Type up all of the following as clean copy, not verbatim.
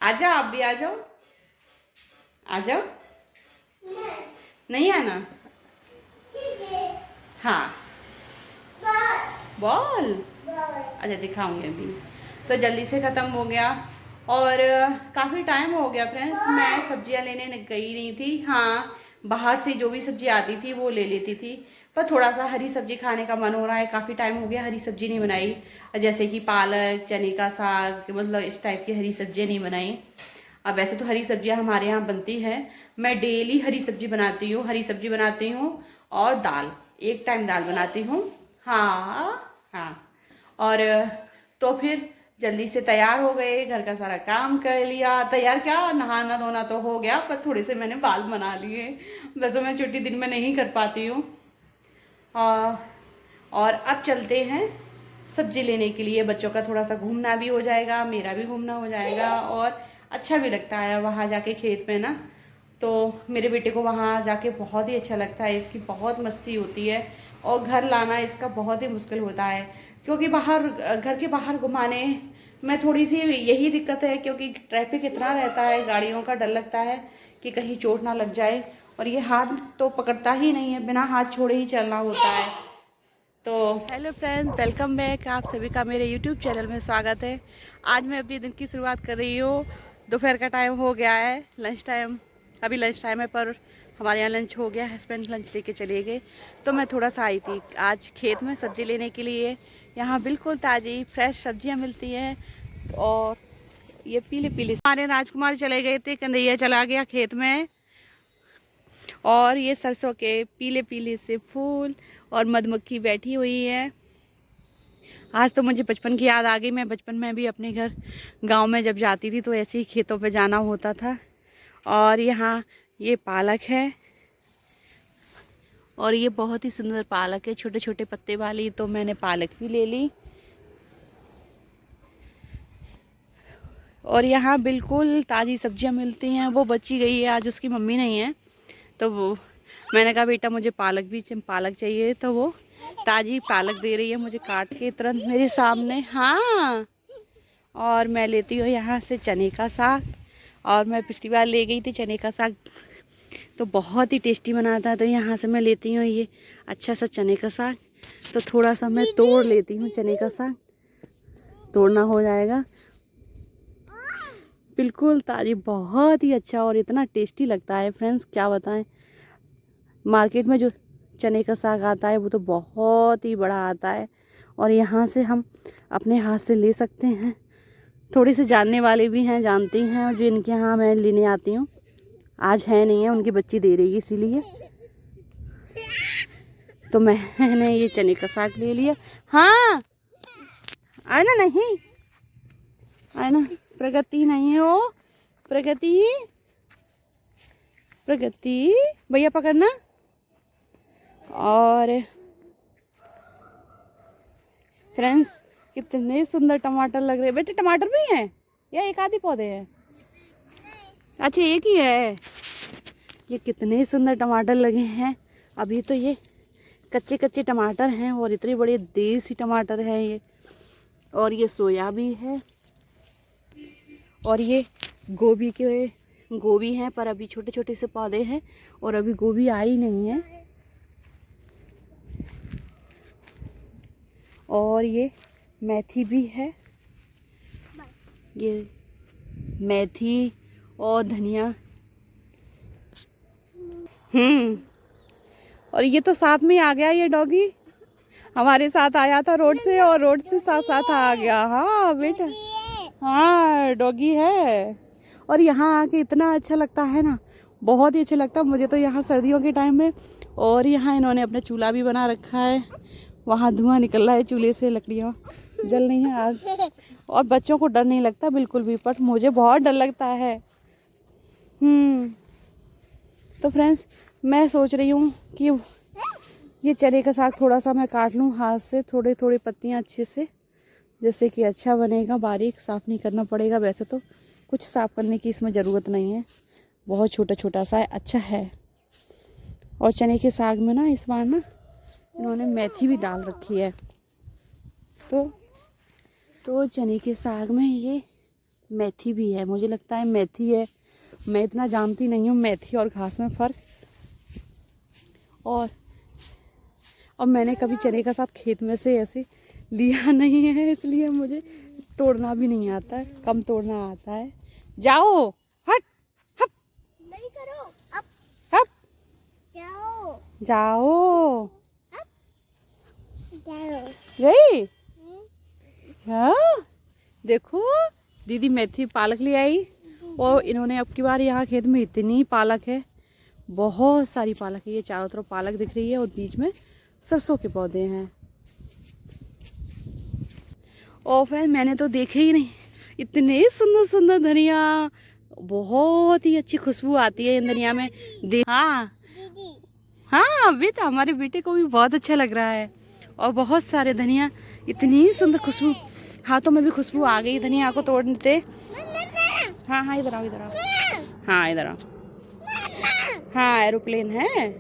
आ जाओ, आप भी आ जाओ। आ जाओ। नहीं आना? हाँ। बॉल। अच्छा दिखाऊंगी अभी। तो जल्दी से ख़त्म हो गया। और काफ़ी टाइम हो गया फ्रेंड्स, मैं सब्जियां लेने गई नहीं थी। हाँ, बाहर से जो भी सब्जी आती थी वो ले लेती थी। पर थोड़ा सा हरी सब्जी खाने का मन हो रहा है, काफ़ी टाइम हो गया हरी सब्जी नहीं बनाई। जैसे कि पालक, चने का साग, मतलब इस टाइप की हरी सब्जियाँ नहीं बनाई। अब वैसे तो हरी सब्जियां हमारे यहाँ बनती हैं। मैं डेली हरी सब्जी बनाती हूँ, हरी सब्जी बनाती हूँ और दाल, एक टाइम दाल बनाती हूँ। हाँ। हाँ। और तो फिर जल्दी से तैयार हो गए, घर का सारा काम कर लिया। तैयार क्या, नहाना धोना तो हो गया, पर थोड़े से मैंने बाल बना लिए। वैसे मैं छुट्टी दिन में नहीं कर पाती हूँ। और अब चलते हैं सब्जी लेने के लिए। बच्चों का थोड़ा सा घूमना भी हो जाएगा, मेरा भी घूमना हो जाएगा, और अच्छा भी लगता है वहाँ जाके खेत में ना। तो मेरे बेटे को वहाँ जाके बहुत ही अच्छा लगता है, इसकी बहुत मस्ती होती है। और घर लाना इसका बहुत ही मुश्किल होता है, क्योंकि बाहर, घर के बाहर घुमाने में थोड़ी सी यही दिक्कत है, क्योंकि ट्रैफिक इतना रहता है, गाड़ियों का डर लगता है कि कहीं चोट ना लग जाए। और ये हाथ तो पकड़ता ही नहीं है, बिना हाथ छोड़े ही चलना होता है। तो हेलो फ्रेंड्स, वेलकम बैक। आप सभी का मेरे यूट्यूब चैनल में स्वागत है। आज मैं अपने दिन की शुरुआत कर रही हूँ। दोपहर का टाइम हो गया है, लंच टाइम, अभी लंच टाइम है, पर हमारे यहाँ लंच हो गया, हस्बैंड लंच लेके चले गए। तो मैं थोड़ा सा आई थी आज खेत में सब्जी लेने के लिए। यहाँ बिल्कुल ताज़ी फ्रेश सब्जियाँ मिलती हैं। और ये पीले पीले, हमारे राजकुमार चले गए थे, कन्हैया चला गया खेत में। और ये सरसों के पीले पीले से फूल, और मधुमक्खी बैठी हुई है। आज तो मुझे बचपन की याद आ गई। मैं बचपन में भी अपने घर गांव में जब जाती थी तो ऐसे ही खेतों पे जाना होता था। और यहाँ ये पालक है, और ये बहुत ही सुंदर पालक है, छोटे छोटे पत्ते वाली। तो मैंने पालक भी ले ली। और यहाँ बिल्कुल ताज़ी सब्जियाँ मिलती हैं। वो बची गई है, आज उसकी मम्मी नहीं है, तो वो मैंने कहा बेटा मुझे पालक चाहिए, तो वो ताज़ी पालक दे रही है मुझे काट के तुरंत मेरे सामने। हाँ। और मैं लेती हूँ यहाँ से चने का साग। और मैं पिछली बार ले गई थी चने का साग, तो बहुत ही टेस्टी बना था। तो यहाँ से मैं लेती हूँ ये अच्छा सा चने का साग। तो थोड़ा सा मैं तोड़ लेती हूँ चने का साग, तोड़ना हो जाएगा। बिल्कुल ताज़ी, बहुत ही अच्छा और इतना टेस्टी लगता है फ्रेंड्स, क्या बताएं। मार्केट में जो चने का साग आता है वो तो बहुत ही बड़ा आता है, और यहाँ से हम अपने हाथ से ले सकते हैं। थोड़े से जानने वाले भी हैं, जानती हैं, जो इनके यहाँ मैं लेने आती हूँ। आज है नहीं है, उनकी बच्ची दे रही है इसीलिए। तो मैंने ये चने का साग ले लिया। हाँ, आए ना, नहीं आए ना। प्रगति नहीं हो, प्रगति, प्रगति भैया पकड़ना। और फ्रेंड्स, कितने सुंदर टमाटर लग रहे हैं। बेटे टमाटर भी हैं या एक आधी पौधे हैं? अच्छा एक ही है। ये कितने सुंदर टमाटर लगे हैं। अभी तो ये कच्चे कच्चे टमाटर हैं, और इतने बड़े देसी टमाटर हैं ये। और ये सोया भी है, और ये गोभी हैं, पर अभी छोटे छोटे से पौधे हैं, और अभी गोभी आई नहीं है। और ये मेथी भी है, ये मेथी और धनिया। और ये तो साथ में आ गया, ये डॉगी हमारे साथ आया था रोड से, और रोड से साथ साथ आ गया। हाँ बेटा, हाँ डॉगी है। और यहाँ आके इतना अच्छा लगता है ना, बहुत ही अच्छा लगता है मुझे तो यहाँ सर्दियों के टाइम में। और यहाँ इन्होंने अपना चूल्हा भी बना रखा है, वहाँ धुआं निकल रहा है चूल्हे से, लकड़ियाँ जल रही हैं आग। और बच्चों को डर नहीं लगता बिल्कुल भी, बट मुझे बहुत डर लगता है। तो फ्रेंड्स, मैं सोच रही हूँ कि ये चने का साग थोड़ा सा मैं काट लूँ हाथ से, थोड़े थोड़े पत्तियाँ अच्छे से, जिससे कि अच्छा बनेगा। बारीक साफ़ नहीं करना पड़ेगा, वैसे तो कुछ साफ़ करने की इसमें ज़रूरत नहीं है, बहुत छोटा छोटा सा है, अच्छा है। और चने के साग में ना इस बार ना इन्होंने मेथी भी डाल रखी है। तो चने के साग में ये मेथी भी है, मुझे लगता है मेथी है, मैं इतना जानती नहीं हूँ मेथी और घास में फ़र्क। और मैंने कभी चने का साथ खेत में से ऐसे लिया नहीं है, इसलिए मुझे तोड़ना भी नहीं आता है, कम तोड़ना आता है। जाओ, हट हट, नहीं करो, अब हट, जाओ जाओ, गई। हाँ देखो, दीदी मेथी पालक ले आई और इन्होंने अब की बार यहाँ खेत में इतनी पालक है, बहुत सारी पालक है। ये चारों तरफ पालक दिख रही है और बीच में सरसों के पौधे हैं। और फ्रेंड मैंने तो देखे ही नहीं, इतने सुंदर सुंदर धनिया, बहुत ही अच्छी खुशबू आती है इन धनिया में। हाँ हाँ बेटा, हमारे बेटे को भी बहुत अच्छा लग रहा है। और बहुत सारे धनिया, इतनी सुंदर खुशबू, हाथों में भी खुशबू आ गई धनिया को तोड़ते। हाँ हाँ इधर आओ, इधर आओ, हाँ इधर आओ। हाँ एरोप्लेन है,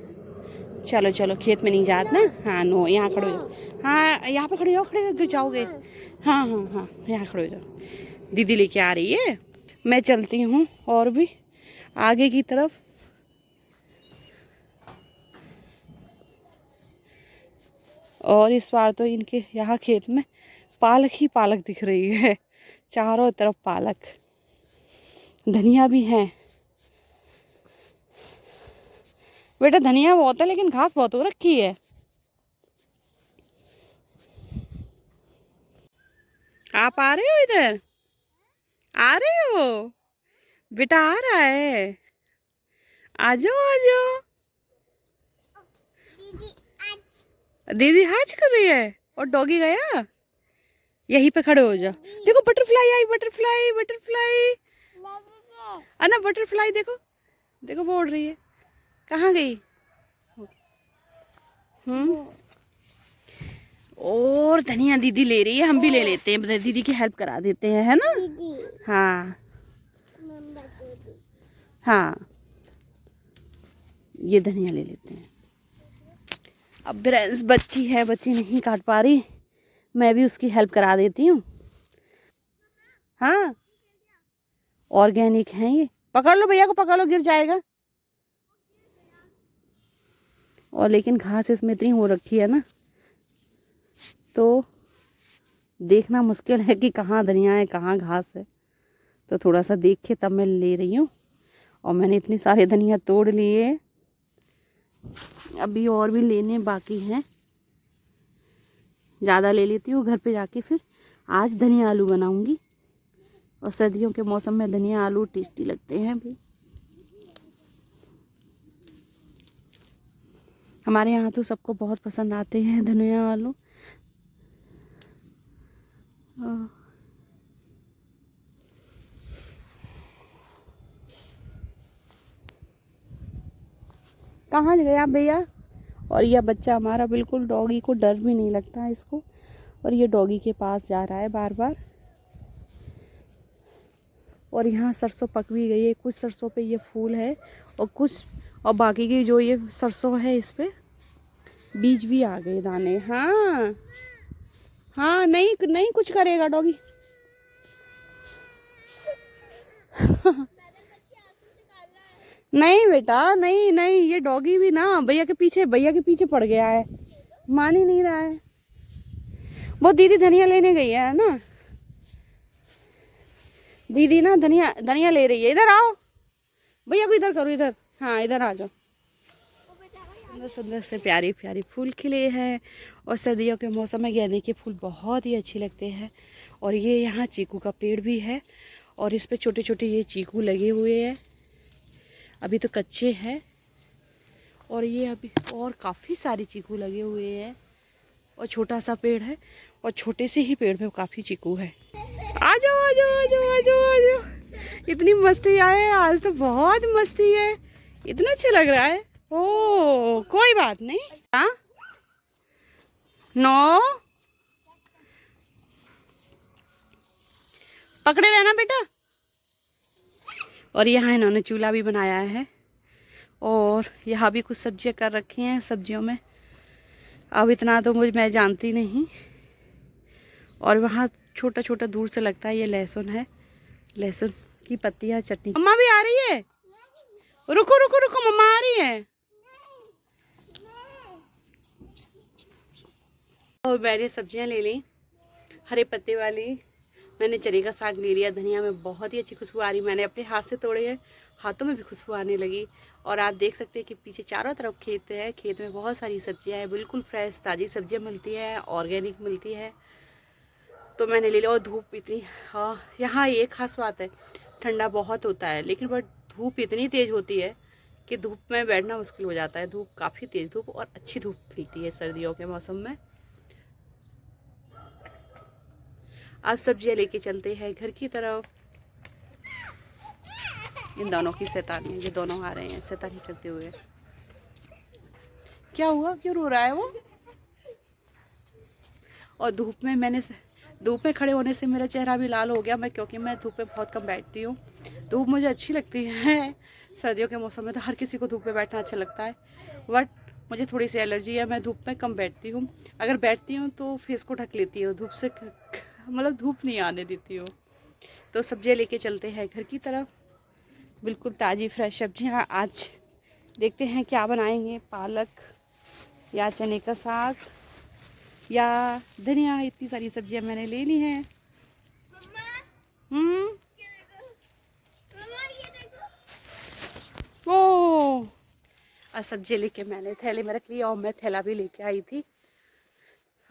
चलो चलो, खेत में नहीं जात ना। हाँ नो, यहाँ खड़े हो जाओ। हाँ यहाँ पे खड़े हो, खड़े हो जाओगे। हाँ हाँ हाँ यहाँ खड़े हो जाओ, दीदी लेके आ रही है। मैं चलती हूँ और भी आगे की तरफ। और इस बार तो इनके यहाँ खेत में पालक ही पालक दिख रही है, चारों तरफ पालक। धनिया भी है बेटा, धनिया बहुत है लेकिन घास बहुत हो रखी है। आप आ रहे हो इधर, आ रहे हो बेटा, आ रहा है, आ जाओ आ जाओ। दीदी हज कर रही है और डॉगी गया। यहीं पे खड़े हो जाओ। देखो बटरफ्लाई आई, बटरफ्लाई बटरफ्लाई, अन्ना बटरफ्लाई देखो, देखो वो उड़ रही है। कहाँ गई? और धनिया दीदी ले रही है, हम भी ले लेते हैं, दीदी की हेल्प करा देते हैं, है ना। हाँ हाँ ये धनिया ले लेते हैं। अब ब्रेंस बच्ची है, बच्ची नहीं काट पा रही, मैं भी उसकी हेल्प करा देती हूँ। हाँ ऑर्गेनिक है ये, पकड़ लो भैया को, पकड़ लो, गिर जाएगा। और लेकिन घास इसमें इतनी हो रखी है ना, तो देखना मुश्किल है कि कहाँ धनिया है कहाँ घास है। तो थोड़ा सा देख के तब मैं ले रही हूँ। और मैंने इतनी सारे धनिया तोड़ लिए, अभी और भी लेने बाकी हैं। ज़्यादा ले लेती हूँ घर पे जाके, फिर आज धनिया आलू बनाऊंगी। और सर्दियों के मौसम में धनिया आलू टेस्टी लगते हैं भी। हमारे यहाँ तो सबको बहुत पसंद आते हैं धनिया आलू। कहाँ गया भैया? और यह बच्चा हमारा बिल्कुल, डॉगी को डर भी नहीं लगता है इसको, और ये डॉगी के पास जा रहा है बार बार। और यहाँ सरसों पक भी गई है, कुछ सरसों पे ये फूल है और कुछ, और बाकी की जो ये सरसों है इस पे बीज भी आ गए, दाने। हाँ हाँ नहीं नहीं कुछ करेगा डॉगी। नहीं बेटा नहीं नहीं, ये डॉगी भी ना भैया के पीछे पड़ गया है, मान ही नहीं रहा है। वो दीदी धनिया लेने गई है ना, दीदी ना धनिया धनिया ले रही है। इधर आओ भैया को इधर करो, इधर, हाँ इधर आ जाओ। सुंदर सुंदर से प्यारी प्यारी फूल खिले हैं। और सर्दियों के मौसम में गेंदे के फूल बहुत ही अच्छे लगते हैं। और ये यहाँ चीकू का पेड़ भी है, और इस पे छोटे छोटे ये चीकू लगे हुए हैं, अभी तो कच्चे हैं। और ये अभी और काफ़ी सारी चीकू लगे हुए हैं, और छोटा सा पेड़ है, और छोटे से ही पेड़ पे काफ़ी चीकू है। आ जाओ आ जाओ आ जाओ आ जाओ आ जाओ, इतनी मस्ती आए आज तो, बहुत मस्ती है, इतना अच्छा लग रहा है। ओ कोई बात नहीं। हाँ नो, पकड़े रहना बेटा। और यहाँ इन्होंने चूल्हा भी बनाया है, और यहाँ भी कुछ सब्जियाँ कर रखी हैं। सब्जियों में अब इतना तो मैं जानती नहीं। और वहाँ छोटा छोटा दूर से लगता है ये लहसुन है, लहसुन की पत्तियाँ चटनी। मम्मा भी आ रही है, रुको रुको रुको, मम्मा आ रही है। और मैंने सब्जियां ले ली, हरे पत्ते वाली, मैंने चने का साग ले लिया, धनिया में बहुत ही अच्छी खुशबू आ रही, मैंने अपने हाथ से तोड़े हैं, हाथों में भी खुशबू आने लगी। और आप देख सकते हैं कि पीछे चारों तरफ खेत है, खेत में बहुत सारी सब्जियां हैं, बिल्कुल फ्रेश ताज़ी सब्जियां मिलती है, ऑर्गेनिक मिलती है। तो मैंने ले लिया। और धूप इतनी, हाँ यहाँ ये खास बात है, ठंडा बहुत होता है लेकिन बट धूप इतनी तेज़ होती है कि धूप में बैठना मुश्किल हो जाता है। धूप काफ़ी तेज़ धूप और अच्छी धूप खिलती है सर्दियों के मौसम में। अब सब्जियां लेके चलते हैं घर की तरफ। इन दोनों की शैतानी, ये दोनों आ रहे हैं शैतानी करते हुए। क्या हुआ, क्यों रो रहा है वो? और धूप में खड़े होने से मेरा चेहरा भी लाल हो गया, क्योंकि मैं धूप में बहुत कम बैठती हूँ। धूप मुझे अच्छी लगती है, सर्दियों के मौसम में तो हर किसी को धूप में बैठना अच्छा लगता है, बट मुझे थोड़ी सी एलर्जी है, मैं धूप में कम बैठती हूँ। अगर बैठती हूँ तो फेस को ढक लेती हूँ, धूप से मतलब धूप नहीं आने देती हूँ। तो सब्जियाँ लेके चलते हैं घर की तरफ, बिल्कुल ताज़ी फ्रेश सब्जियाँ। आज देखते हैं क्या बनाएंगे, पालक या चने का साग या धनिया। इतनी सारी सब्जियां मैंने ले ली हैं। ओ और सब्जी लेके मैंने थैले में रख लिया, और मैं थैला भी लेके आई थी,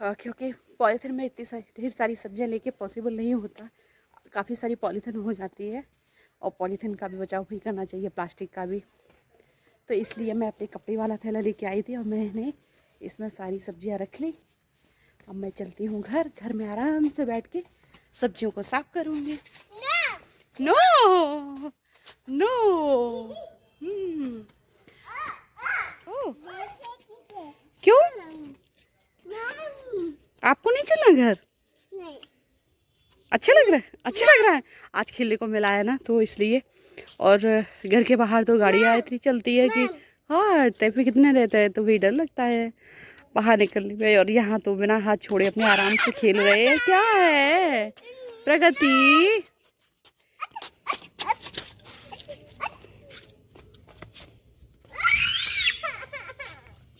क्योंकि पॉलीथिन में इतनी ढेर सारी सब्जियां लेके पॉसिबल नहीं होता, काफ़ी सारी पॉलीथिन हो जाती है, और पॉलीथिन का भी बचाव भी करना चाहिए, प्लास्टिक का भी। तो इसलिए मैं अपने कपड़े वाला थैला लेके आई थी और मैंने इसमें सारी सब्जियां रख ली। अब मैं चलती हूँ घर में आराम से बैठ के सब्जियों को साफ करूँगी। नो नो क्यों, आपको नहीं चलना घर? नहीं। अच्छा लग रहा है, अच्छा लग रहा है, आज खेलने को मिला है ना तो इसलिए। और घर के बाहर तो गाड़ियाँ इतनी चलती है कि हाँ ट्रैफिक इतने रहता है, तो भी डर लगता है बाहर निकलने में। और यहाँ तो बिना हाथ छोड़े अपने आराम से खेल रहे हैं। क्या है प्रगति?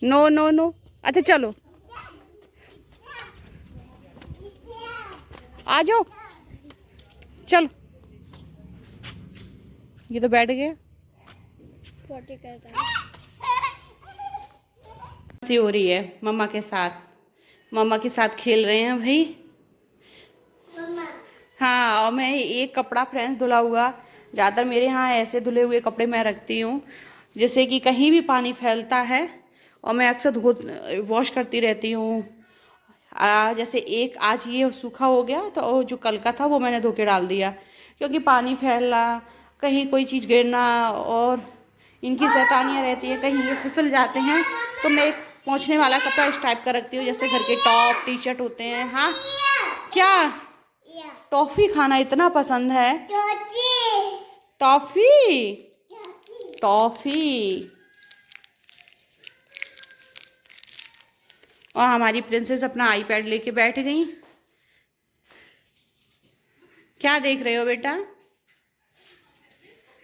नो नो नो, अच्छा चलो आ जाओ, चलो। ये तो बैठ गया, हो रही है मम्मा के साथ खेल रहे हैं भाई। हाँ, और मैं एक कपड़ा फ्रेंड्स धुला हुआ, ज़्यादातर मेरे यहाँ ऐसे धुले हुए कपड़े मैं रखती हूँ जैसे कि कहीं भी पानी फैलता है, और मैं अक्सर वॉश करती रहती हूँ। जैसे एक आज ये सूखा हो गया, तो जो कल का था वो मैंने धो के डाल दिया, क्योंकि पानी फैलना, कहीं कोई चीज़ गिरना, और इनकी शैतानियाँ रहती है, कहीं ये फिसल जाते हैं। तो मैं एक पोंछने वाला कपड़ा इस टाइप का रखती हूँ, जैसे घर के टॉप टी शर्ट होते हैं। हाँ क्या, टॉफ़ी खाना इतना पसंद है? Toffee toffee. और हमारी प्रिंसेस अपना आईपैड लेके बैठ गई। क्या देख रहे हो बेटा?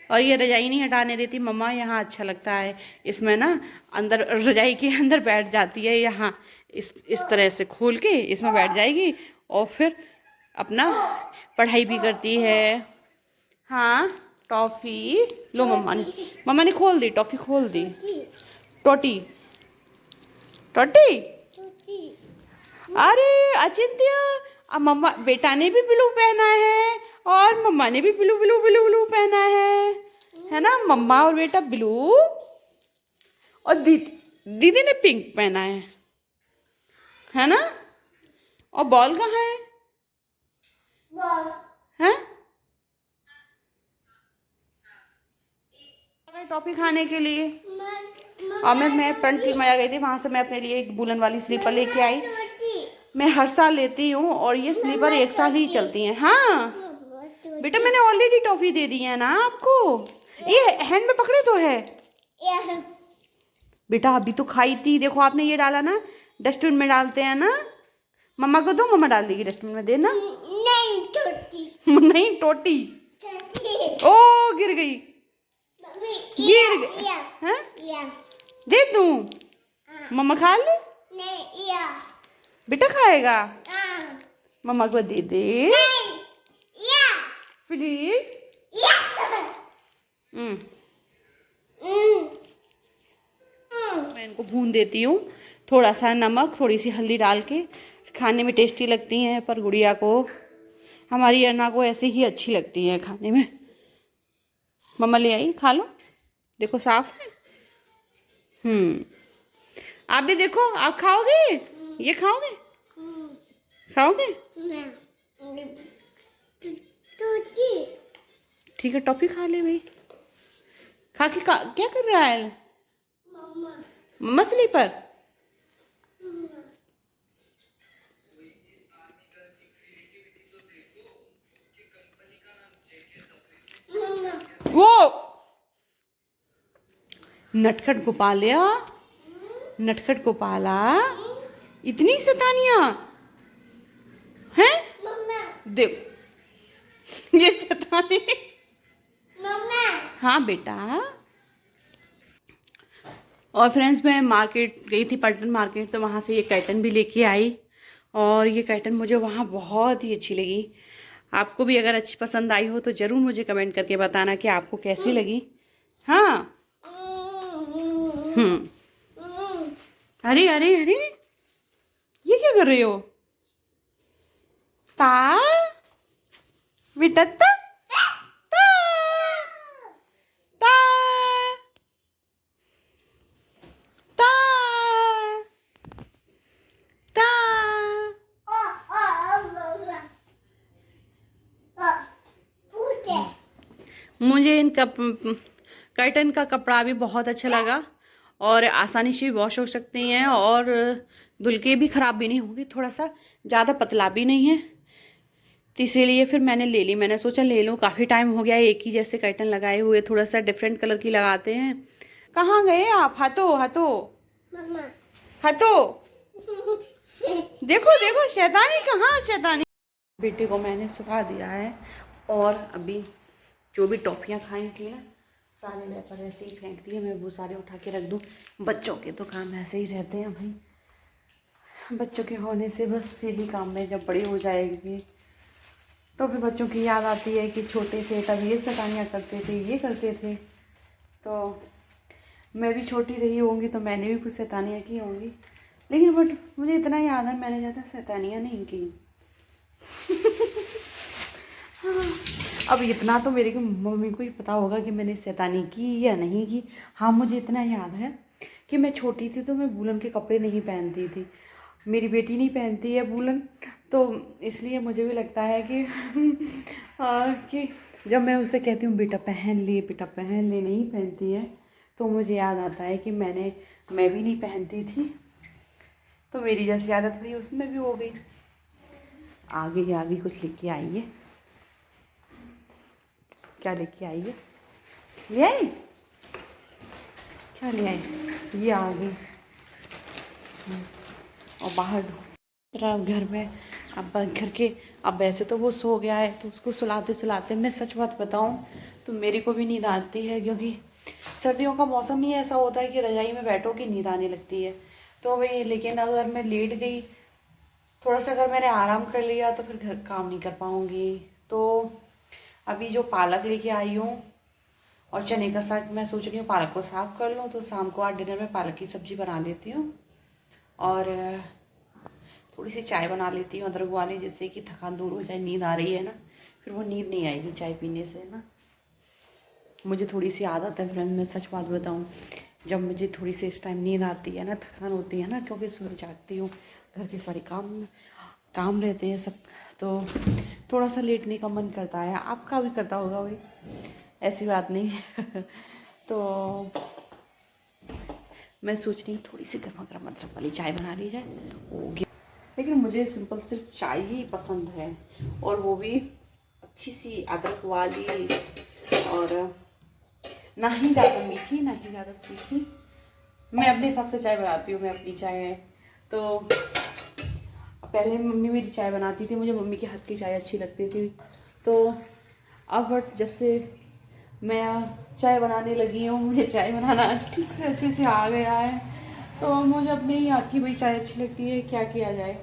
और ये रजाई नहीं हटाने देती मम्मा, यहाँ अच्छा लगता है इसमें ना, अंदर रजाई के अंदर बैठ जाती है, यहाँ इस तरह से खोल के इसमें बैठ जाएगी, और फिर अपना पढ़ाई भी करती है। हाँ टॉफ़ी लो, मम्मा ने खोल दी, टॉफ़ी खोल दी। टोटी टोटी, अरे अचिंत्य, अब मम्मा बेटा ने भी ब्लू पहना है और मम्मा ने भी ब्लू ब्लू ब्लू ब्लू पहना है ना? मम्मा और बेटा ब्लू, और दीदी ने पिंक पहना है ना? और बॉल कहाँ है? हैं? टॉफी खाने के लिए। और मैं फ्रंट की मजा गई थी, वहां से मैं अपने लिए एक बुलन वाली स्लीपर लेके आई। मैं हर साल लेती हूँ, और ये स्लीपर एक साल ही चलती हैं। हाँ बेटा, मैंने ऑलरेडी टॉफी दे दी है ना आपको, ये हैंड में पकड़े तो है बेटा, अभी तो खाई थी। देखो आपने ये डाला ना, डस्टबिन में डालते हैं ना, मम्मा को दो, मम्मा डाल देगी डस्टबिन में, देना। नहीं टोटी नहीं टोटी, ओ गिर गई, गिर गई। हाँ? दे दूं? मम्मा खा ले। बेटा खाएगा? मम्मा को दे दे प्लीज। मैं इनको भून देती हूँ, थोड़ा सा नमक थोड़ी सी हल्दी डाल के। खाने में टेस्टी लगती हैं, पर गुड़िया को, हमारी अन्ना को ऐसे ही अच्छी लगती है खाने में। मम्मा ले आई, खा लो, देखो साफ है। आप भी देखो, आप खाओगे? ये खाओगे? खाओगे? ठीक है, टॉफी खा ले भाई। खा के क्या कर रहा है? मम्मा स्लीपर। वो नटखट गोपालिया, नटखट गोपाला, इतनी शैतानियां हैं। देखो ये शैतानी। हाँ बेटा। और फ्रेंड्स, मैं मार्केट गई थी, पल्टन मार्केट, तो वहाँ से ये कर्टन भी लेके आई। और ये कर्टन मुझे वहाँ बहुत ही अच्छी लगी। आपको भी अगर अच्छी पसंद आई हो तो ज़रूर मुझे कमेंट करके बताना कि आपको कैसी लगी। हाँ। अरे अरे अरे, ये क्या कर रहे हो? ता बेटा, ता ता ता ता ता। मुझे इन कर्टन का कपड़ा भी बहुत अच्छा लगा, और आसानी से वॉश हो सकती हैं, और धुल के भी ख़राब भी नहीं होंगी। थोड़ा सा ज़्यादा पतला भी नहीं है, तो इसीलिए फिर मैंने ले ली। मैंने सोचा ले लूँ, काफ़ी टाइम हो गया एक ही जैसे कर्टन लगाए हुए, थोड़ा सा डिफरेंट कलर की लगाते हैं। कहाँ गए आप? हटो हटो हटो। देखो देखो, शैतानी कहाँ शैतानी। बेटे को मैंने सुखा दिया है, और अभी जो भी टॉफियाँ खाई थी ना, सारे रैपर ऐसे ही फेंक दिए। मैं वो सारे उठा के रख दूँ। बच्चों के तो काम ऐसे ही रहते हैं भाई, बच्चों के होने से बस यही काम में, जब बड़े हो जाएंगे तो फिर बच्चों की याद आती है कि छोटे थे तब ये शैतानियाँ करते थे, ये करते थे। तो मैं भी छोटी रही होंगी तो मैंने भी कुछ शैतानियाँ की होंगी, लेकिन बट मुझे इतना याद है मैंने ज़्यादा शैतानियाँ नहीं की। अब इतना तो मेरी मम्मी को ही पता होगा कि मैंने शैतानी की या नहीं की। हाँ, मुझे इतना याद है कि मैं छोटी थी तो मैं वूलन के कपड़े नहीं पहनती थी। मेरी बेटी नहीं पहनती है वूलन, तो इसलिए मुझे भी लगता है कि कि जब मैं उससे कहती हूँ बेटा पहन ले, बेटा पहन ले, नहीं पहनती है, तो मुझे याद आता है कि मैं भी नहीं पहनती थी, तो मेरी जैसी आदत हुई उसमें भी हो गई। आगे आगे कुछ लेके आई है, क्या लेके आई है? ले आई? क्या ले आई? ये आ गई। और बाहर घर में अब घर के, अब वैसे तो वो सो गया है, तो उसको सुलाते सुलाते मैं सच बात बताऊं तो मेरे को भी नींद आती है, क्योंकि सर्दियों का मौसम ही ऐसा होता है कि रजाई में बैठो कि नींद आने लगती है। तो भाई, लेकिन अगर मैं लेट गई थोड़ा सा, अगर मैंने आराम कर लिया तो फिर घर काम नहीं कर पाऊँगी। तो अभी जो पालक लेके आई हूँ और चने का साग, मैं सोच रही हूँ पालक को साफ कर लूँ, तो शाम को आज डिनर में पालक की सब्ज़ी बना लेती हूँ, और थोड़ी सी चाय बना लेती हूँ अदरक वाली, जिससे कि थकान दूर हो जाए। नींद आ रही है ना, फिर वो नींद नहीं आएगी चाय पीने से ना। मुझे थोड़ी सी आदत है फ्रेंड, मैं सच बात बताऊँ, जब मुझे थोड़ी सी इस टाइम नींद आती है ना, थकान होती है ना, क्योंकि सुबह जागती हूँ, घर के सारे काम रहते हैं सब, तो थोड़ा सा लेटने का मन करता है। आपका भी करता होगा भाई, ऐसी बात नहीं है। तो मैं सोच रही हूँ थोड़ी सी गर्मा गर्म अदरक वाली चाय बना ली जाए, होगी। लेकिन मुझे सिंपल सिर्फ चाय ही पसंद है, और वो भी अच्छी सी अदरक वाली, और ना ही ज़्यादा मीठी ना ही ज़्यादा सीखी। मैं अपने हिसाब से चाय बनाती हूँ, मैं अपनी चाय है। तो पहले मम्मी मेरी चाय बनाती थी, मुझे मम्मी के हाथ की चाय अच्छी लगती थी, तो अब बट जब से मैं चाय बनाने लगी हूँ, मुझे चाय बनाना ठीक से अच्छे से आ गया है, तो मुझे अपने ही हाथ की भाई चाय अच्छी लगती है, क्या किया जाए।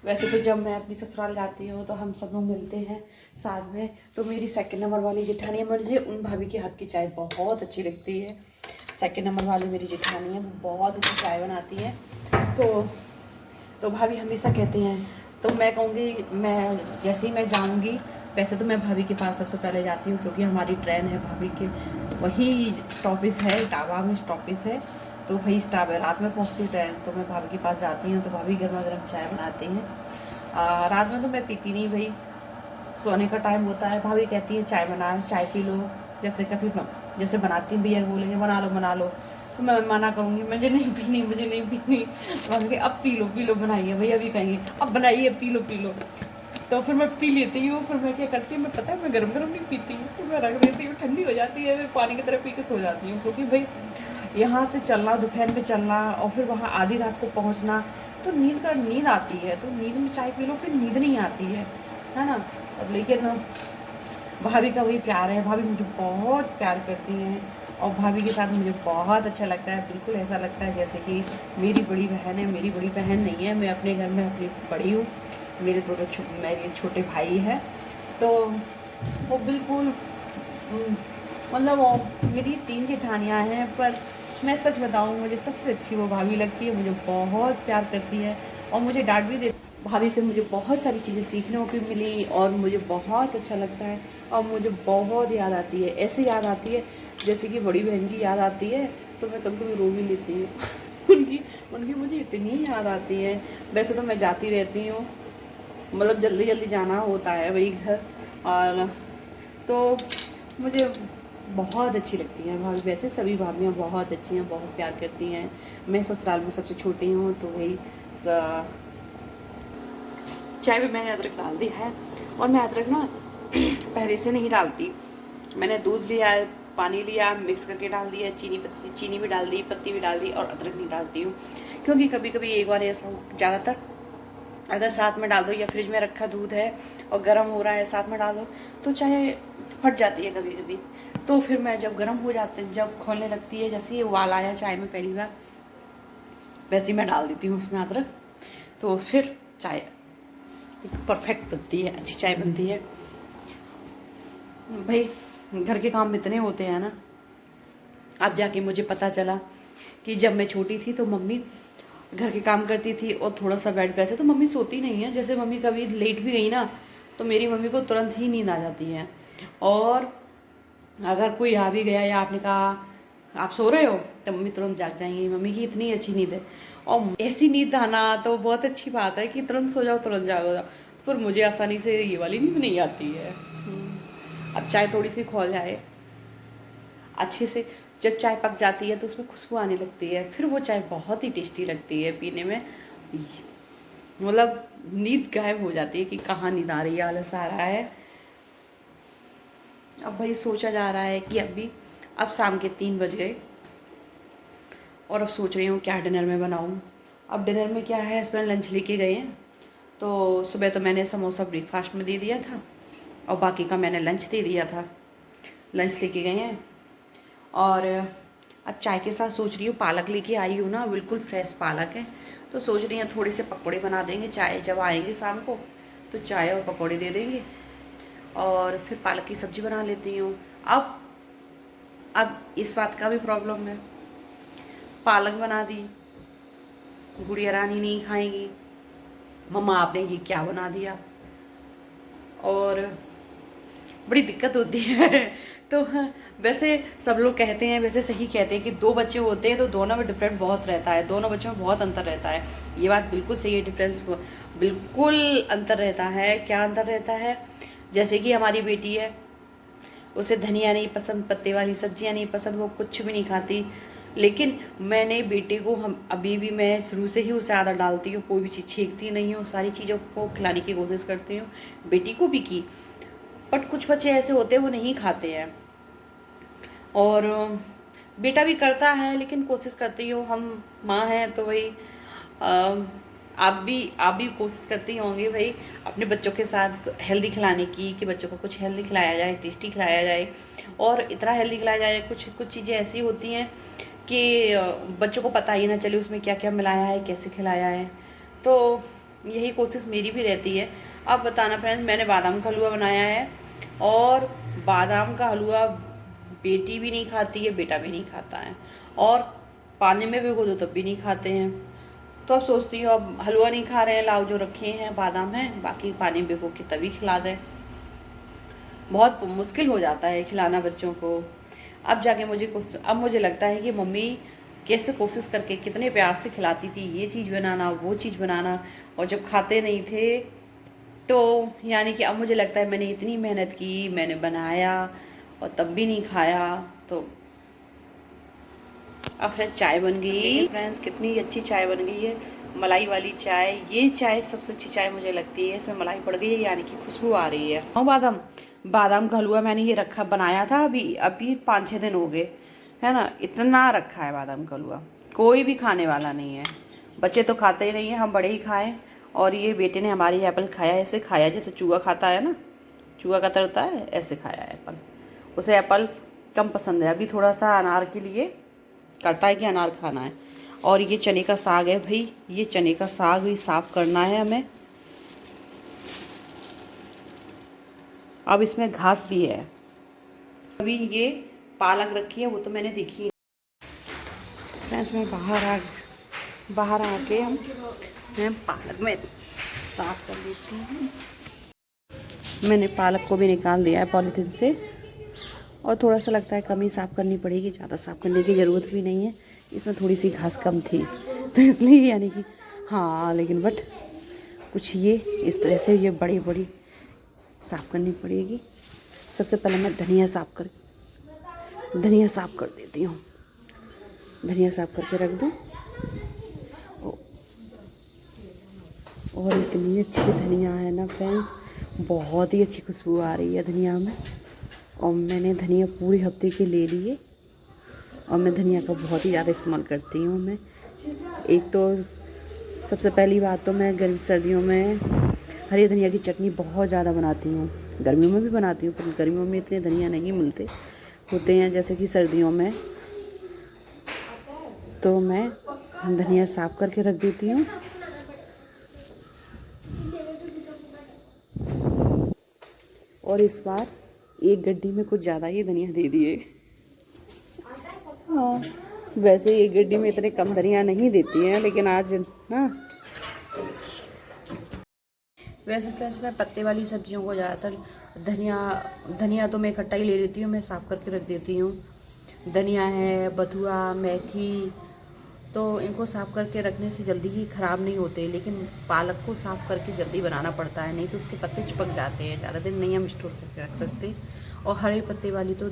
वैसे तो जब मैं अपनी ससुराल जाती हूँ तो हम सब लोग मिलते हैं साथ में, तो मेरी सेकंड नंबर वाली जेठानी है, मुझे उन भाभी के हाथ की चाय बहुत अच्छी लगती है। सेकंड नंबर वाली मेरी जेठानी है, वो बहुत अच्छी चाय बनाती है। तो भाभी हमेशा कहती हैं, तो मैं कहूँगी, मैं जैसे ही मैं जाऊँगी, वैसे तो मैं भाभी के पास सबसे पहले जाती हूँ, क्योंकि हमारी ट्रेन है भाभी के वही स्टॉपेज है, इटावा में स्टॉपेज है, तो वही स्टॉप है। रात में पहुँचती ट्रेन, तो मैं भाभी के पास जाती हूँ, तो भाभी गर्मा गर्म चाय बनाती हैं। रात में तो मैं पीती नहीं भाई, सोने का टाइम होता है, भाभी कहती है चाय बना, चाय पी लो। जैसे कभी जैसे बनाती भैया बोलेंगे बना लो, तो मैं मना करूँगी, मुझे नहीं पीनी, मुझे नहीं पीनी। भाभी के अब पी लो बनाइए, भैया भी कहेंगे अब बनाइए, पी लो। तो फिर मैं पी लेती हूँ। फिर मैं क्या करती हूँ, मैं पता है मैं गरम गरम नहीं पीती हूँ, फिर मैं रख देती हूँ, ठंडी हो जाती है, फिर पानी की तरह पी के सो जाती हूँ। क्योंकि भाई यहाँ से चलना, दोपहर में चलना और फिर वहाँ आधी रात को पहुँचना, तो नींद आती है, तो नींद में चाय पी लो, फिर नींद नहीं आती है ना। लेकिन भाभी का वही प्यार है, भाभी मुझे बहुत प्यार करती हैं, और भाभी के साथ मुझे बहुत अच्छा लगता है। बिल्कुल ऐसा लगता है जैसे कि मेरी बड़ी बहन है। मेरी बड़ी बहन नहीं है, मैं अपने घर में अपनी बड़ी हूँ, मेरे मेरे छोटे भाई है। तो वो बिल्कुल मतलब वो मेरी 3 जेठानियाँ हैं, पर मैं सच बताऊँ, मुझे सबसे अच्छी वो भाभी लगती है, मुझे बहुत प्यार करती है और मुझे डांट भी देती है। भाभी से मुझे बहुत सारी चीज़ें सीखने को भी मिली और मुझे बहुत अच्छा लगता है, और मुझे बहुत याद आती है। ऐसे याद आती है जैसे कि बड़ी बहन की याद आती है, तो मैं कभी कभी रो भी लेती हूँ। उनकी उनकी मुझे इतनी याद आती है। वैसे तो मैं जाती रहती हूँ, मतलब जल्दी जल्दी जाना होता है वही घर, और तो मुझे बहुत अच्छी लगती हैं भाभी। वैसे सभी भाभियाँ बहुत अच्छी हैं, बहुत प्यार करती हैं। मैं ससुराल में सबसे छोटी हूँ, तो वही चाय में मैंने अदरक डाल दिया है, और मैं अदरक ना पहले से नहीं डालती। मैंने दूध लिया, पानी लिया, मिक्स करके डाल दिया, चीनी भी डाल दी, पत्ती भी डाल दी, और अदरक नहीं डालती हूँ। क्योंकि कभी कभी एक बार ऐसा ज़्यादातर अगर साथ में डाल दो, या फ्रिज में रखा दूध है और गर्म हो रहा है साथ में डाल दो, तो चाय फट जाती है कभी कभी। तो फिर मैं जब गर्म हो जाते, जब खोलने लगती है, जैसे ही उबाल आया चाय में पहली बार, वैसे ही मैं डाल देती हूँ उसमें अदरक, तो फिर चाय परफेक्ट बनती है, अच्छी चाय बनती है। भाई घर के काम इतने होते हैं ना। अब जाके मुझे पता चला कि जब मैं छोटी थी तो मम्मी घर के काम करती थी और थोड़ा सा बेड पे, ऐसे तो मम्मी सोती नहीं है, जैसे मम्मी कभी लेट भी गई ना, तो मेरी मम्मी को तुरंत ही नींद आ जाती है। और अगर कोई आ भी गया या आपने कहा आप सो रहे हो, तो मम्मी तुरंत जाग जाएंगी। मम्मी की इतनी अच्छी नींद है, और ऐसी नींद आना तो बहुत अच्छी बात है कि तुरंत सो जाओ, तुरंत जागो जाओ। पर मुझे आसानी से ये वाली नींद नहीं आती है। अब चाय थोड़ी सी खौल जाए अच्छे से, जब चाय पक जाती है तो उसमें खुशबू आने लगती है, फिर वो चाय बहुत ही टेस्टी लगती है पीने में। मतलब नींद गायब हो जाती है कि कहाँ नींद आ रही है, आलस आ रहा है। अब भाई सोचा जा रहा है कि अब शाम के 3 बज गए, और अब सोच रही हूँ क्या डिनर में बनाऊँ। अब डिनर में क्या है, हस्बैंड लंच लेके गए हैं, तो सुबह तो मैंने समोसा ब्रेकफास्ट में दे दिया था, और बाकी का मैंने लंच दे दिया था। लंच लेके गए हैं, और अब चाय के साथ सोच रही हूँ, पालक लेके आई हूँ ना, बिल्कुल फ्रेश पालक है, तो सोच रही हूँ थोड़े से पकौड़े बना देंगे। चाय जब आएंगे शाम को तो चाय और पकौड़े दे देंगे, और फिर पालक की सब्ज़ी बना लेती हूँ। अब इस बात का भी प्रॉब्लम है, पालक बना दी, गुड़िया रानी नहीं खाएंगी, मम्मा आपने ये क्या बना दिया, और बड़ी दिक्कत होती है। तो वैसे सब लोग कहते हैं, वैसे सही कहते हैं कि 2 बच्चे होते हैं तो दोनों में डिफरेंट बहुत रहता है, दोनों बच्चों में बहुत अंतर रहता है। ये बात बिल्कुल सही है, डिफरेंस बिल्कुल अंतर रहता है। क्या अंतर रहता है, जैसे कि हमारी बेटी है, उसे धनिया नहीं पसंद, पत्ते वाली सब्जियां नहीं पसंद, वो कुछ भी नहीं खाती। लेकिन मैंने बेटे को, हम अभी भी मैं शुरू से ही उसे आदत डालती हूँ, कोई भी चीज़ छींकती नहीं हूँ, सारी चीज़ों को खिलाने की कोशिश करती हूँ, बेटी को भी की। बट कुछ बच्चे ऐसे होते हैं वो नहीं खाते हैं, और बेटा भी करता है, लेकिन कोशिश करती हूँ, हम माँ हैं तो वही आप भी कोशिश करते ही होंगे भाई अपने बच्चों के साथ हेल्दी खिलाने की, कि बच्चों को कुछ हेल्दी खिलाया जाए, टेस्टी खिलाया जाए। और इतना हेल्दी खिलाया जाए, कुछ कुछ चीज़ें ऐसी होती हैं कि बच्चों को पता ही ना चले उसमें क्या क्या मिलाया है, कैसे खिलाया है। तो यही कोशिश मेरी भी रहती है। अब बताना फ्रेंड्स, मैंने बादाम का हलवा बनाया है, और बादाम का हलवा बेटी भी नहीं खाती है, बेटा भी नहीं खाता है, और पानी में भिगो दो तब भी नहीं खाते हैं। तो अब सोचती हूँ अब हलवा नहीं खा रहे हैं, लाओ जो रखे हैं बादाम हैं, बाकी पानी में भिगो के तभी खिला दें। बहुत मुश्किल हो जाता है खिलाना बच्चों को। अब मुझे लगता है कि मम्मी कैसे कोशिश करके कितने प्यार से खिलाती थी, ये चीज़ बनाना, वो चीज़ बनाना, और जब खाते नहीं थे तो यानी कि अब मुझे लगता है मैंने इतनी मेहनत की, मैंने बनाया और तब भी नहीं खाया। तो अब फ्रेंड्स चाय बन गई। फ्रेंड्स कितनी अच्छी चाय बन गई है, मलाई वाली चाय। ये चाय सबसे अच्छी चाय मुझे लगती है, इसमें मलाई पड़ गई है यानी कि खुशबू आ रही है। और बादाम का हलवा मैंने ये रखा, बनाया था अभी अभी 5-6 दिन हो गए, है ना। इतना रखा है बादाम का हलवा, कोई भी खाने वाला नहीं है। बच्चे तो खाते ही नहीं है, हम बड़े ही खाएं। और ये बेटे ने हमारी एप्पल खाया, ऐसे खाया जैसे चूहा खाता है ना, चूहा का तरता है, ऐसे खाया है एप्पल। उसे एप्पल कम पसंद है। अभी थोड़ा सा अनार के लिए करता है कि अनार खाना है। और ये चने का साग है भाई, ये चने का साग भी साफ़ करना है हमें। अब इसमें घास भी है। अभी ये पालक रखी है, वो तो मैंने देखी। फ्रेंड्स मैं बाहर आके मैं पालक में साफ कर लेती हूँ। मैंने पालक को भी निकाल दिया है पॉलीथीन से, और थोड़ा सा लगता है कम ही साफ़ करनी पड़ेगी, ज़्यादा साफ़ करने की ज़रूरत भी नहीं है। इसमें थोड़ी सी घास कम थी तो इसलिए यानी कि हाँ, लेकिन बट कुछ ये इस तरह से ये बड़ी साफ़ करनी पड़ेगी। सबसे पहले मैं धनिया साफ़ कर देती हूँ। धनिया साफ़ करके रख दूँ। और इतनी अच्छी धनिया है ना फ्रेंड्स, बहुत ही अच्छी खुशबू आ रही है धनिया में। और मैंने धनिया पूरे हफ्ते के ले लिए, और मैं धनिया का बहुत ही ज़्यादा इस्तेमाल करती हूँ। मैं एक तो सबसे पहली बात तो मैं सर्दियों में हरी धनिया की चटनी बहुत ज़्यादा बनाती हूँ। गर्मियों में भी बनाती हूँ, पर गर्मियों में इतने धनिया नहीं होते हैं जैसे कि सर्दियों में। तो मैं धनिया साफ़ करके रख देती हूँ। और इस बार एक गड्डी में कुछ ज़्यादा ही धनिया दे दिए। हाँ, वैसे एक गड्डी में इतने कम धनिया नहीं देती हैं, लेकिन आज ना, वैसे तो मैं पत्ते वाली सब्जियों को ज़्यादातर धनिया तो मैं इकट्ठा ही ले लेती हूँ, मैं साफ़ करके रख देती हूँ। धनिया है, बथुआ, मेथी, तो इनको साफ़ करके रखने से जल्दी ही ख़राब नहीं होते। लेकिन पालक को साफ़ करके जल्दी बनाना पड़ता है, नहीं तो उसके पत्ते चिपक जाते हैं, ज़्यादा दिन नहीं हम स्टोर करके रख सकते। और हरे पत्ते वाली तो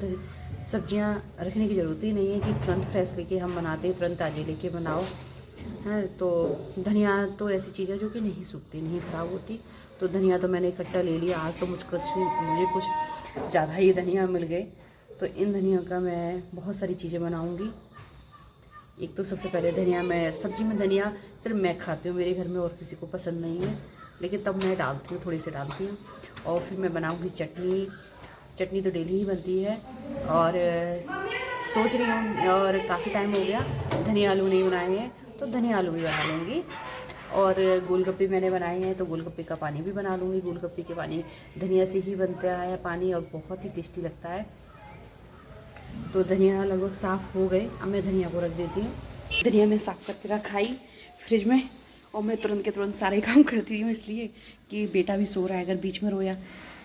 सब्जियां रखने की ज़रूरत ही नहीं है कि तुरंत फ्रेश लेके हम बनाते, तुरंत ताज़ी लेके बनाओ, है। तो धनिया तो ऐसी चीज़ है जो कि नहीं सूखती, नहीं ख़राब होती। तो धनिया तो मैंने इकट्ठा ले लिया। आज तो मुझे कुछ ज़्यादा ही धनिया मिल गए। तो इन धनिया का मैं बहुत सारी चीज़ें बनाऊँगी। एक तो सबसे पहले धनिया, मैं सब्ज़ी में धनिया सिर्फ मैं खाती हूँ, मेरे घर में और किसी को पसंद नहीं है, लेकिन तब मैं डालती हूँ, थोड़ी सी डालती हूँ। और फिर मैं बनाऊँगी चटनी तो डेली ही बनती है। और सोच रही हूँ, और काफ़ी टाइम हो गया धनिया आलू नहीं बनाए हैं, तो धनिया आलू भी बना लूँगी। और गोलगप्पे मैंने बनाए हैं, तो गोलगप्पे का पानी भी बना लूँगी। गोलगप्पे के पानी धनिया से ही बनता है पानी, और बहुत ही टेस्टी लगता है। तो धनिया लगभग साफ़ हो गए, अब मैं धनिया को रख देती हूँ। धनिया में साफ़ करके रखाई फ्रिज में, और मैं तुरंत के तुरंत सारे काम करती हूँ, इसलिए कि बेटा भी सो रहा है। अगर बीच में रोया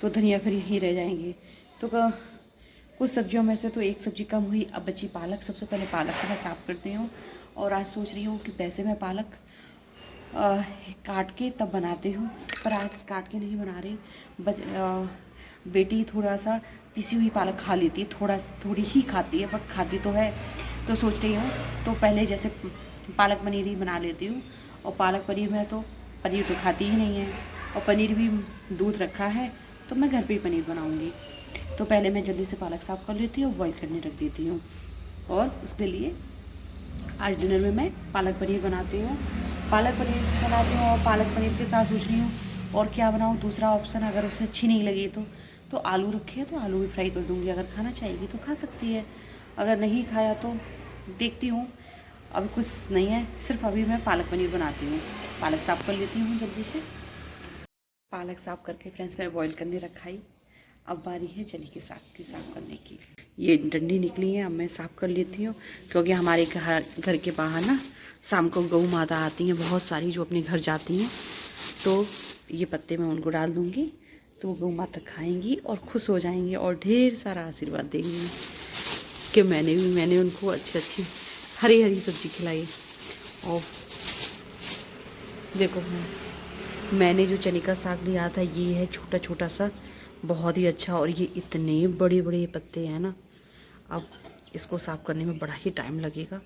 तो धनिया फिर यहीं रह जाएंगे। तो कुछ सब्जियों में से तो एक सब्ज़ी कम हुई, अब बची पालक। सबसे पहले पालक को मैं साफ़ करती हूँ। और आज सोच रही हूँ कि वैसे मैं पालक काट के तब बनाती हूँ, पर आज काट के नहीं बना रही। बेटी थोड़ा सा पिसी हुई पालक खा लेती है, थोड़ी ही खाती है, बट खाती तो है। तो सोच रही हूँ तो पहले जैसे पालक पनीर ही बना लेती हूँ। और पालक पनीर में तो पनीर तो खाती ही नहीं है, और पनीर भी दूध रखा है, तो मैं घर पे ही पनीर बनाऊँगी। तो पहले मैं जल्दी से पालक साफ़ कर लेती हूँ, बॉईल करने रख देती हूँ। और उसके लिए आज डिनर में मैं पालक पनीर बनाती हूँ। पालक पनीर बनाती हूँ और पालक पनीर के साथ सोच रही हूँ और क्या बनाऊँ। दूसरा ऑप्शन अगर उसे अच्छी नहीं लगी तो आलू रखे हैं तो आलू भी फ्राई कर दूँगी। अगर खाना चाहेगी तो खा सकती है, अगर नहीं खाया तो देखती हूँ। अभी कुछ नहीं है, सिर्फ अभी मैं पालक पनीर बनाती हूँ। पालक साफ़ कर लेती हूँ जल्दी से। पालक साफ़ करके फ्रेंड्स मैं बॉईल करने रखाई। अब बारी है चने के साग की साफ़ करने की। ये डंडी निकली है, अब मैं साफ़ कर लेती हूँ क्योंकि हमारे घर के बाहर ना शाम को गऊ माता आती हैं बहुत सारी, जो अपने घर जाती हैं। तो ये पत्ते मैं उनको डाल दूँगी तो वो गऊ माता खाएंगी और खुश हो जाएंगी और ढेर सारा आशीर्वाद देंगी कि मैंने उनको अच्छी हरी हरी सब्ज़ी खिलाई। और देखो मैंने जो चने का साग लिया था ये है छोटा छोटा सा, बहुत ही अच्छा। और ये इतने बड़े बड़े पत्ते हैं ना, अब इसको साफ़ करने में बड़ा ही टाइम लगेगा।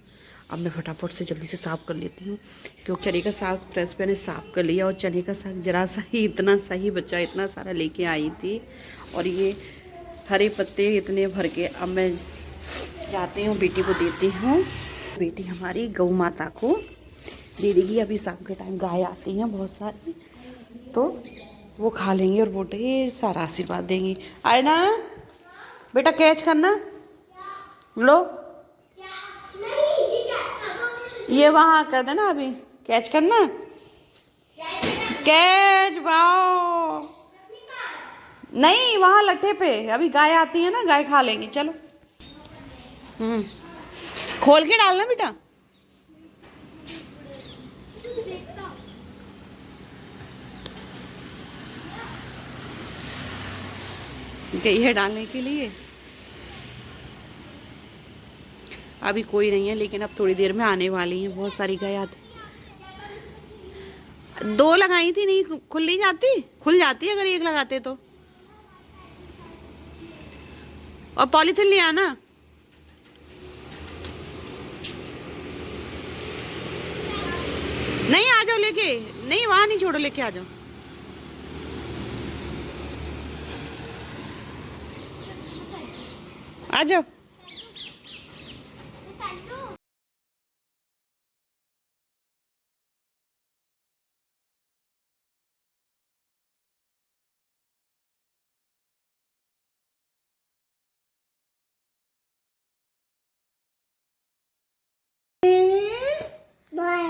अब मैं फटाफट से जल्दी से साफ़ कर लेती हूँ क्योंकि चने का साग प्रेस पे मैंने साफ़ कर लिया। और चने का साग ज़रा सा ही इतना सा ही बचा, इतना सारा लेके आई थी। और ये हरे पत्ते इतने भर के अब मैं जाती हूँ बेटी को देती हूँ। बेटी हमारी गौ माता को दे देगी। अभी शाम के टाइम गाय आती हैं बहुत सारी, तो वो खा लेंगे और वो ढेर सारा आशीर्वाद देंगी। आए ना बेटा, कैच करना लो, ये वहाँ कर देना, अभी कैच करना, कैच वाओ। नहीं वहाँ लट्ठे पे, अभी गाय आती है ना, गाय खा लेंगी। चलो खोल के डालना बेटा। गई है डालने के लिए। अभी कोई नहीं है लेकिन अब थोड़ी देर में आने वाली हैं, बहुत सारी गाय आती। 2 लगाई थी, नहीं खुल नहीं जाती, खुल जाती अगर एक लगाते तो। और पॉलीथिन ले आना। नहीं आ जाओ लेके, नहीं वहां नहीं छोड़ो, लेके आ जाओ। आ जाओ। बाय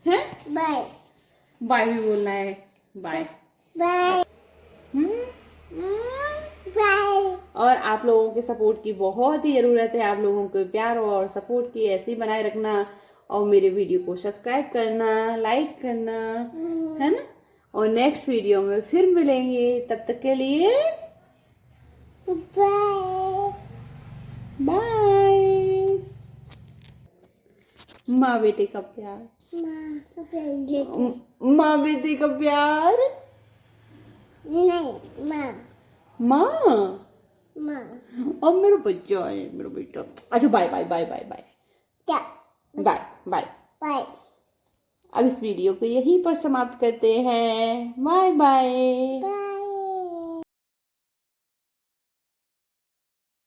है, बाय बाय भी बोलना है। Bye bye bye. और आप लोगों के सपोर्ट की बहुत ही ज़रूरत है। आप लोगों के प्यार और सपोर्ट की ऐसे ही बनाए रखना और मेरे वीडियो को सब्सक्राइब करना, लाइक करना, है ना। और नेक्स्ट वीडियो में फिर मिलेंगे, तब तक के लिए बाय बाय। माँ बेटे का प्यार, माँ बेटे का प्यार नहीं, माँ माँ माँ। अब मेरा बच्चा है, मेरा बेटा। अच्छा bye bye bye bye bye, क्या बाय बाय बाय। अब इस वीडियो को यहीं पर समाप्त करते हैं। Bye bye.